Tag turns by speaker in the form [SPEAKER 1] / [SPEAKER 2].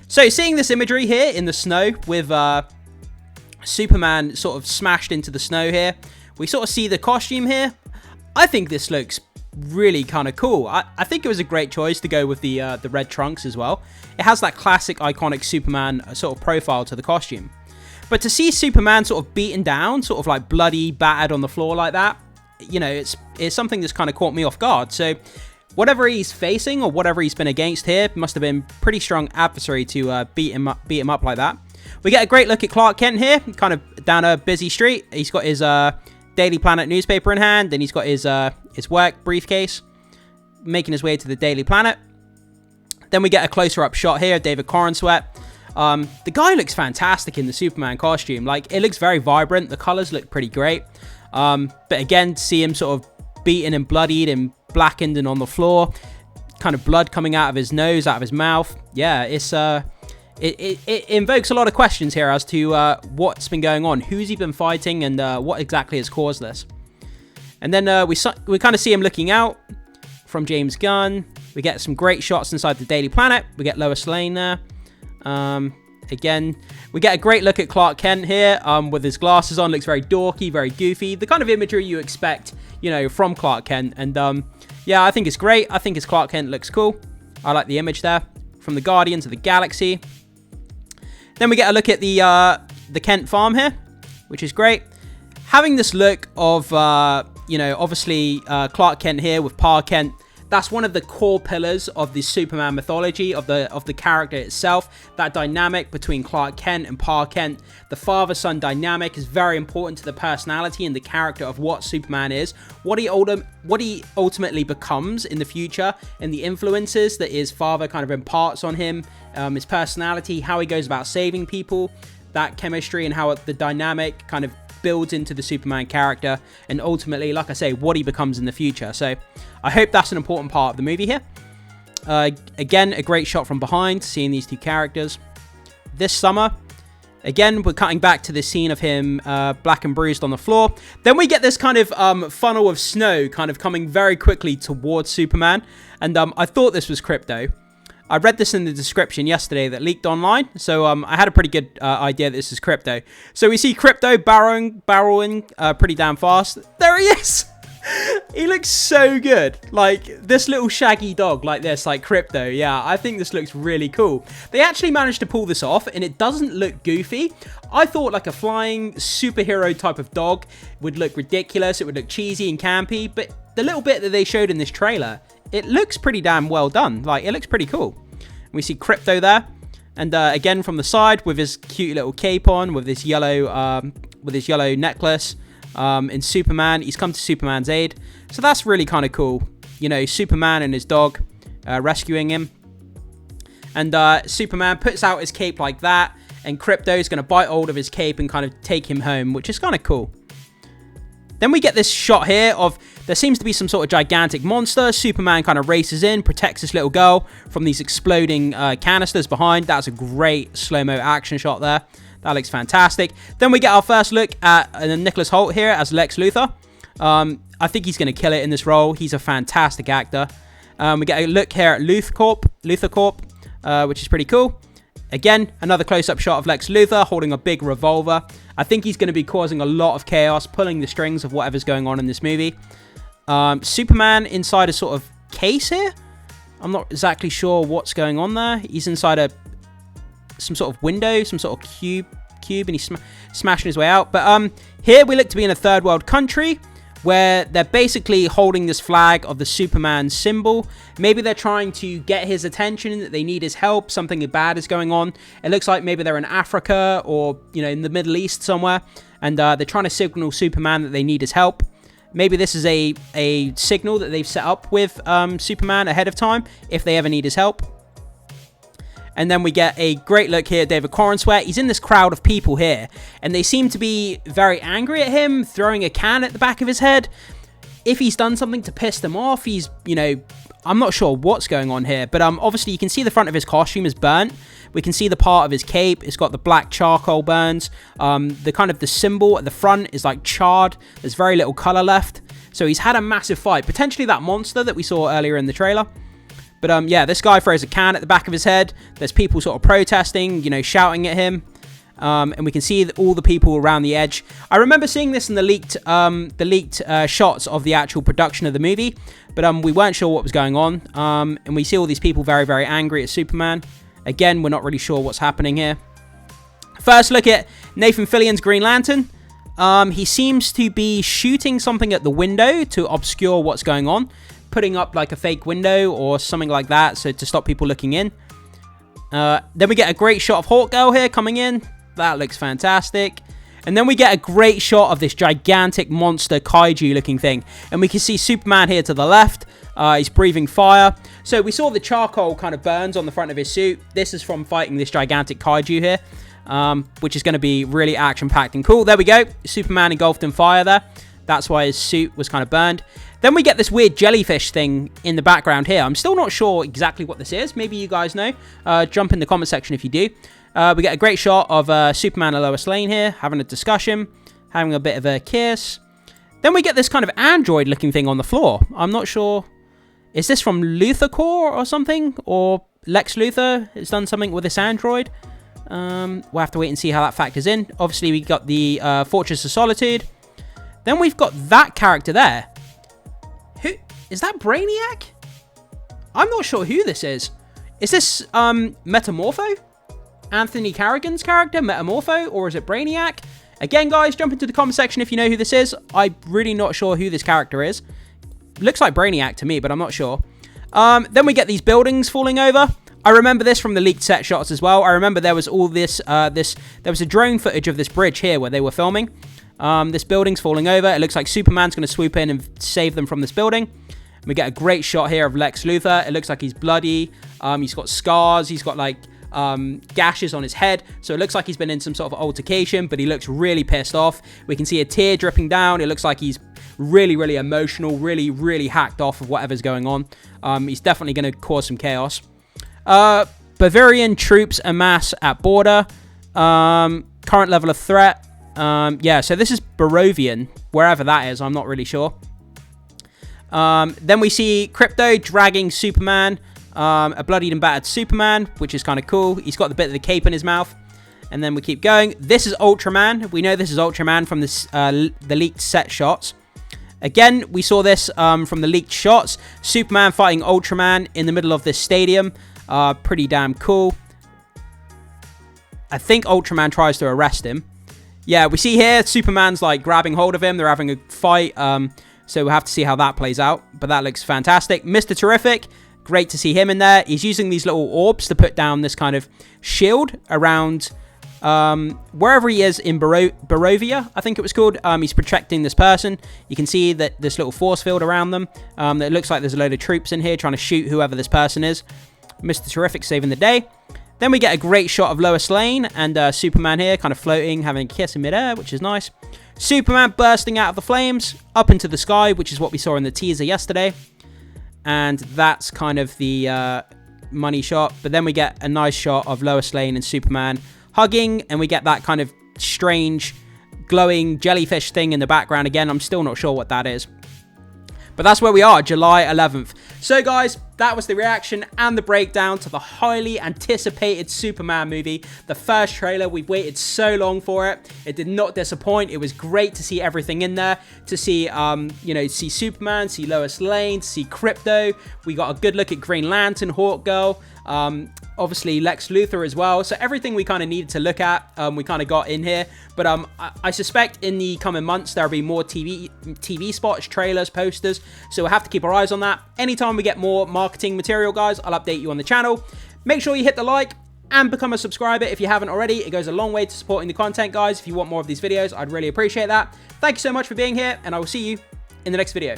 [SPEAKER 1] So seeing this imagery here in the snow with Superman sort of smashed into the snow here, we sort of see the costume here. I think this looks really kind of cool. I think it was a great choice to go with the red trunks as well. It has that classic iconic Superman sort of profile to the costume. But to see Superman sort of beaten down, sort of like bloody, battered on the floor like that, you know, it's something that's kind of caught me off guard. So whatever he's facing or whatever he's been against here must have been pretty strong adversary to beat him up like that. We get a great look at Clark Kent here, kind of down a busy street. He's got his Daily Planet newspaper in hand, and he's got his work briefcase, making his way to the Daily Planet. Then we get a closer up shot here of David Corenswet. The guy looks fantastic in the Superman costume. Like, it looks very vibrant. The colors look pretty great. But again, to see him sort of beaten and bloodied and blackened and on the floor, kind of blood coming out of his nose, out of his mouth. Yeah, it's it invokes a lot of questions here as to what's been going on, who's he been fighting, and what exactly has caused this. And then we kind of see him looking out from James Gunn. We get some great shots inside the Daily Planet. We get Lois Lane there. Again, we get a great look at Clark Kent here with his glasses on. Looks very dorky, very goofy. The kind of imagery you expect, you know, from Clark Kent. And yeah, I think it's great. I think his Clark Kent looks cool. I like the image there from the Guardians of the Galaxy. Then we get a look at the Kent farm here, which is great. Having this look of, you know, obviously Clark Kent here with Pa Kent. That's one of the core pillars of the Superman mythology, of the character itself. That dynamic between Clark Kent and Pa Kent, the father-son dynamic, is very important to the personality and the character of what Superman is, what he ultimately becomes in the future, and the influences that his father kind of imparts on him, his personality, how he goes about saving people, that chemistry, and how the dynamic kind of builds into the Superman character, and ultimately, like I say, what he becomes in the future. So I hope that's an important part of the movie here. Again, a great shot from behind, seeing these two characters. This summer, again, we're cutting back to this scene of him black and bruised on the floor. Then we get this kind of funnel of snow kind of coming very quickly towards Superman. And I thought this was Crypto. I read this in the description yesterday that leaked online, so I had a pretty good idea that this is Crypto. So we see Crypto barreling pretty damn fast. There he is! He looks so good. Like, this little shaggy dog like this, like Crypto. Yeah, I think this looks really cool. They actually managed to pull this off, and it doesn't look goofy. I thought like a flying superhero type of dog would look ridiculous. It would look cheesy and campy, but the little bit that they showed in this trailer, it looks pretty damn well done. Like, it looks pretty cool. We see Crypto there, and again from the side with his cute little cape on, with his yellow necklace. In Superman, he's come to Superman's aid, so that's really kind of cool. You know, Superman and his dog rescuing him, and Superman puts out his cape like that, and Crypto's going to bite hold of his cape and kind of take him home, which is kind of cool. Then we get this shot here of, there seems to be some sort of gigantic monster. Superman kind of races in, protects this little girl from these exploding canisters behind. That's a great slow-mo action shot there. That looks fantastic. Then we get our first look at Nicholas Hoult here as Lex Luthor. I think he's going to kill it in this role. He's a fantastic actor. We get a look here at Luthor Corp, which is pretty cool. Again, another close-up shot of Lex Luthor holding a big revolver. I think he's going to be causing a lot of chaos, pulling the strings of whatever's going on in this movie. Superman inside a sort of case here. I'm not exactly sure what's going on there. He's inside some sort of window, some sort of cube, and he's smashing his way out. But here we look to be in a third world country where they're basically holding this flag of the Superman symbol. Maybe they're trying to get his attention, that they need his help, something bad is going on. It looks like maybe they're in Africa or, you know, in the Middle East somewhere, and they're trying to signal Superman that they need his help. Maybe this is a signal that they've set up with Superman ahead of time if they ever need his help. And then we get a great look here at David Corenswet. He's in this crowd of people here, and they seem to be very angry at him, throwing a can at the back of his head. If he's done something to piss them off, he's, you know, I'm not sure what's going on here. But obviously you can see the front of his costume is burnt. We can see the part of his cape. It's got the black charcoal burns. The kind of the symbol at the front is like charred. There's very little color left. So he's had a massive fight. Potentially that monster that we saw earlier in the trailer. But yeah, this guy throws a can at the back of his head. There's people sort of protesting, you know, shouting at him. And we can see all the people around the edge. I remember seeing this in the leaked shots of the actual production of the movie, but we weren't sure what was going on. And we see all these people very, very angry at Superman. Again, we're not really sure what's happening here. First look at Nathan Fillion's Green Lantern. He seems to be shooting something at the window to obscure what's going on, putting up like a fake window or something like that, so to stop people looking in. Then we get a great shot of Hawkgirl here coming in. That looks fantastic. And then we get a great shot of this gigantic monster kaiju looking thing. And we can see Superman here to the left. He's breathing fire. So we saw the charcoal kind of burns on the front of his suit. This is from fighting this gigantic kaiju here, which is going to be really action-packed and cool. There we go. Superman engulfed in fire there. That's why his suit was kind of burned. Then we get this weird jellyfish thing in the background here. I'm still not sure exactly what this is. Maybe you guys know. Jump in the comment section if you do. We get a great shot of Superman and Lois Lane here, having a discussion, having a bit of a kiss. Then we get this kind of android-looking thing on the floor. I'm not sure. Is this from Luthor Corps or something? Or Lex Luthor has done something with this android? We'll have to wait and see how that factors in. Obviously, we got the Fortress of Solitude. Then we've got that character there. Who is that? Brainiac? I'm not sure who this is. Is this Metamorpho? Anthony Carrigan's character, Metamorpho, or is it Brainiac? Again, guys, jump into the comment section if you know who this is. I'm really not sure who this character is. Looks like Brainiac to me, but I'm not sure. Then we get these buildings falling over. I remember this from the leaked set shots as well. I remember there was all this, there was a drone footage of this bridge here where they were filming. This building's falling over. It looks like Superman's going to swoop in and save them from this building. We get a great shot here of Lex Luthor. It looks like he's bloody. He's got scars. He's got like gashes on his head, so it looks like he's been in some sort of altercation, but he looks really pissed off. We can see a tear dripping down. It looks like he's really, really emotional, really, really hacked off of whatever's going on. He's definitely going to cause some chaos. Bavarian troops amass at border. Current level of threat. Yeah, so this is Barovian, wherever that is. I'm not really sure. Then we see Crypto dragging Superman. A bloodied and battered Superman, which is kind of cool. He's got the bit of the cape in his mouth. And then we keep going. This is Ultraman. We know this is Ultraman from this, the leaked set shots. Again, we saw this from the leaked shots. Superman fighting Ultraman in the middle of this stadium. Pretty damn cool. I think Ultraman tries to arrest him. Yeah, we see here Superman's like grabbing hold of him. They're having a fight. So we'll have to see how that plays out. But that looks fantastic. Mr. Terrific. Great to see him in there. He's using these little orbs to put down this kind of shield around wherever he is in Barovia, I think it was called. He's protecting this person. You can see that this little force field around them. It looks like there's a load of troops in here trying to shoot whoever this person is. Mr. Terrific saving the day. Then we get a great shot of Lois Lane and Superman here kind of floating, having a kiss in midair, which is nice. Superman bursting out of the flames up into the sky, which is what we saw in the teaser yesterday. And that's kind of the money shot. But then we get a nice shot of Lois Lane and Superman hugging. And we get that kind of strange glowing jellyfish thing in the background again. I'm still not sure what that is. But that's where we are, July 11th. So guys, that was the reaction and the breakdown to the highly anticipated Superman movie. The first trailer, we've waited so long for it. It did not disappoint. It was great to see everything in there. To see, you know, see Superman, see Lois Lane, see Crypto. We got a good look at Green Lantern, Hawkgirl. Obviously Lex Luthor as well. So everything we kind of needed to look at, we kind of got in here. But I suspect in the coming months, there'll be more TV spots, trailers, posters. So we'll have to keep our eyes on that. Anytime we get more marketing material, guys, I'll update you on the channel. Make sure you hit the like and become a subscriber if you haven't already. It goes a long way to supporting the content, guys. If you want more of these videos, I'd really appreciate that. Thank you so much for being here, and I will see you in the next video.